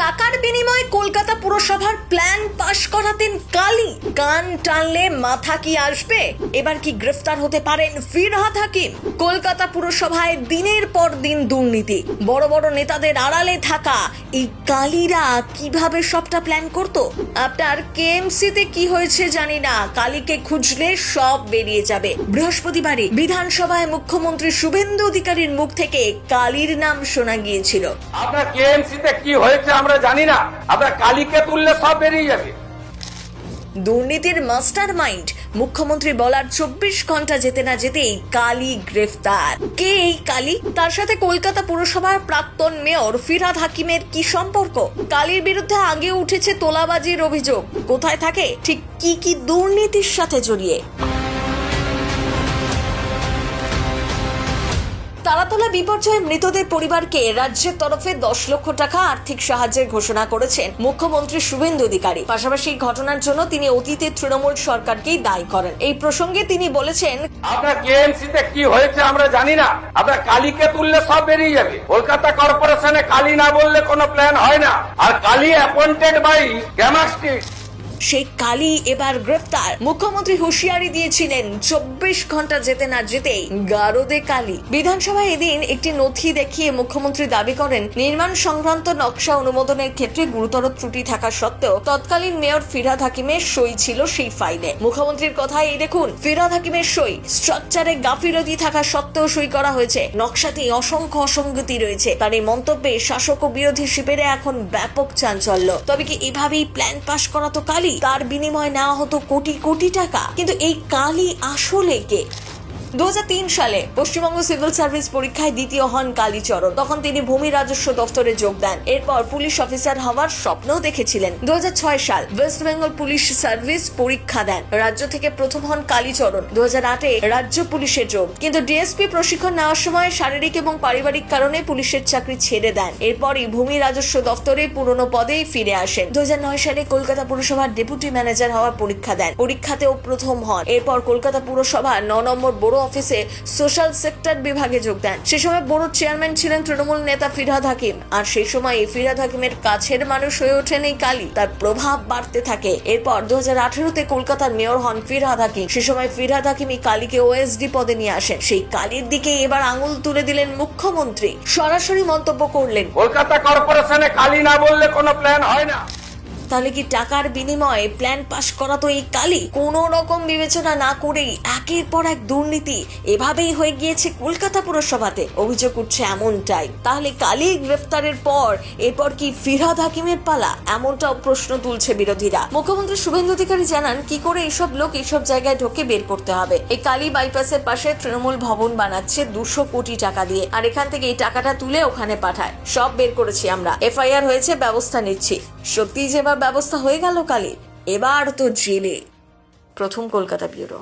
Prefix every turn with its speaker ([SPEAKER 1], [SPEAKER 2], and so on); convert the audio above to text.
[SPEAKER 1] টাকার বিনিময়ে কলকাতা পুরসভার প্ল্যান পাশ করাতেন কালী। কান টানলে মাথা কি আসবে? এবার কি গ্রেফতার হতে পারেন ফিরহাদ হাকিম? কলকাতা পুরসভায় দিনের পর দিন দুর্নীতি, বড় বড় নেতাদের আড়ালে থাকা এই কালীরা কিভাবে সবটা প্ল্যান করত? আপনার কেএমসিতে কি হয়েছে জানি না, কালীকে খুঁজলে সব বেরিয়ে যাবে। বৃহস্পতিবারই বিধানসভায় মুখ্যমন্ত্রী শুভেন্দু অধিকারীর মুখ থেকে কালীর নাম শোনা গিয়েছিল।
[SPEAKER 2] আপনার কেএমসিতে কি হয়েছে আমরা জানি না, আপনার কালীকে তুললে সব বেরিয়ে যাবে।
[SPEAKER 1] দুর্নীতির মাস্টার মাইন্ড মুখ্যমন্ত্রী বলার 24 ঘন্টা যেতে না যেতেই কালী গ্রেফতার। কে এই কালী? তার সাথে কলকাতা পুরসভার প্রাক্তন মেয়র ফিরহাদ হাকিমের কি সম্পর্ক? কালীর বিরুদ্ধে আগে উঠেছে তোলাবাজির অভিযোগ। কোথায় থাকে, ঠিক কি দুর্নীতির সাথে জড়িয়ে? তারাতলা বিপর্যয়ে মৃতদের পরিবারকে রাজ্যের তরফে 10 লক্ষ টাকা আর্থিক সাহায্যের ঘোষণা করেছেন মুখ্যমন্ত্রী শুভেন্দু অধিকারী। পাশাপাশি এই ঘটনার জন্য তিনি অতীতে তৃণমূল সরকারকেই দায়ী করেন। এই প্রসঙ্গে তিনি বলেছেন,
[SPEAKER 2] আপনার কেএমসিতে কি হয়েছে আমরা জানি না, আপনার কালীকে তুললে সব বেরিয়ে যাবে। কলকাতা কর্পোরেশনে কালী না বললে কোনো প্ল্যান হয় না, আর কালী অ্যাপয়েন্টেড বাই গ্যামাস্টিক।
[SPEAKER 1] সেই কালী এবার গ্রেফতার। মুখ্যমন্ত্রী হুঁশিয়ারি দিয়েছিলেন 24 ঘন্টা যেতে না যেতেই গারদে কালী। বিধানসভায় এদিন একটি নথি দেখিয়ে মুখ্যমন্ত্রী দাবি করেন, নির্মাণ সংক্রান্ত নকশা অনুমোদনের ক্ষেত্রে গুরুতর ত্রুটি থাকা সত্ত্বেও তৎকালীন মেয়র ফিরহাদ হাকিমের সই ছিল সেই ফাইলে। মুখ্যমন্ত্রীর কথায় এই দেখুন, ফিরহাদ হাকিমের সই। স্ট্রাকচারে গাফিলতি থাকা সত্ত্বেও সই করা হয়েছে। নকশাতে অসংখ্য অসঙ্গতি রয়েছে। তার এই মন্তব্যে শাসক ও বিরোধী শিবিরে এখন ব্যাপক চাঞ্চল্য। তবে কি এভাবেই প্ল্যান পাশ করা তো কালী? তার বিনিময়ে নেওয়া হতো কোটি কোটি টাকা। কিন্তু এই কালী আসলে কে? 2003 সালে পশ্চিমবঙ্গ সিভিল সার্ভিস পরীক্ষায় দ্বিতীয় হন কালীচরণ। তখন তিনি ভূমি রাজস্ব দফতরে যোগ দেন। এরপর পুলিশ অফিসার হওয়ার স্বপ্নও দেখেছিলেন। 2006 সাল ওয়েস্ট বেঙ্গল পুলিশ সার্ভিস পরীক্ষা দেন। রাজ্য থেকে প্রথম হন কালীচরণ। 2008-এ রাজ্য পুলিশে যোগ। কিন্তু ডিএসপি প্রশিক্ষণ নেওয়ার সময় শারীরিক এবং পারিবারিক কারণে পুলিশের চাকরি ছেড়ে দেন। এরপরই ভূমি রাজস্ব দফতরে পুরনো পদেই ফিরে আসেন। 2009 সালে কলকাতা পুরসভার ডেপুটি ম্যানেজার হওয়ার পরীক্ষা দেন। পরীক্ষাতেও প্রথম হন। এরপর কলকাতা পুরসভার 9 নম্বর বড় অফিসে সোশ্যাল সেক্টর বিভাগে যোগ দেন। সে সময় বোর্ড চেয়ারম্যান ছিলেন তৃণমূল নেতা ফিরহাদ হাকিম। আর সেই সময় ফিরহাদ হাকিমের কাছের মানুষ হয়ে ওঠেন এই কালী। তার প্রভাব বাড়তে থাকে। এরপর 2018-তে কলকাতার মেয়র হন ফিরহাদ হাকিম। সে সময় ফিরহাদ হাকিমই কালীকে ওএসডি পদে নিয়ে আসেন। সেই কালীর দিকে এবার আঙুল তুলে দিলেন মুখ্যমন্ত্রী। সরাসরি মন্তব্য করলেন,
[SPEAKER 2] কলকাতা কর্পোরেশনে কালী না বললে কোনো প্ল্যান হয় না।
[SPEAKER 1] তাহলে কি টাকার বিনিময়ে প্ল্যান পাশ করা তো এই কালী? কোনো রকম বিবেচনা না করেই একের পর এক দুর্নীতি এভাবেই হয়ে গিয়েছে কলকাতা পুরসভাতে। অভিযোগ উঠছে এমনটাই। তাহলে কালী গ্রেফতারের পর এরপর কি ফিরহাদ হাকিমের পালা? এমনটাও প্রশ্ন তুলছে বিরোধীরা। মুখ্যমন্ত্রী শুভেন্দু অধিকারী জানান, কি করে এইসব লোক এইসব জায়গায় ঢোকে বের করতে হবে। এই কালী বাইপাসের পাশে তৃণমূল ভবন বানাচ্ছে 200 কোটি টাকা দিয়ে, আর এখান থেকে এই টাকাটা তুলে ওখানে পাঠায়। সব বের করেছি আমরা, এফআইআর হয়েছে, ব্যবস্থা নিচ্ছি। সত্যি যে ব্যবস্থা হয়ে গেল কালী, এবার তো জেলে। প্রথম কলকাতা ব্যুরো।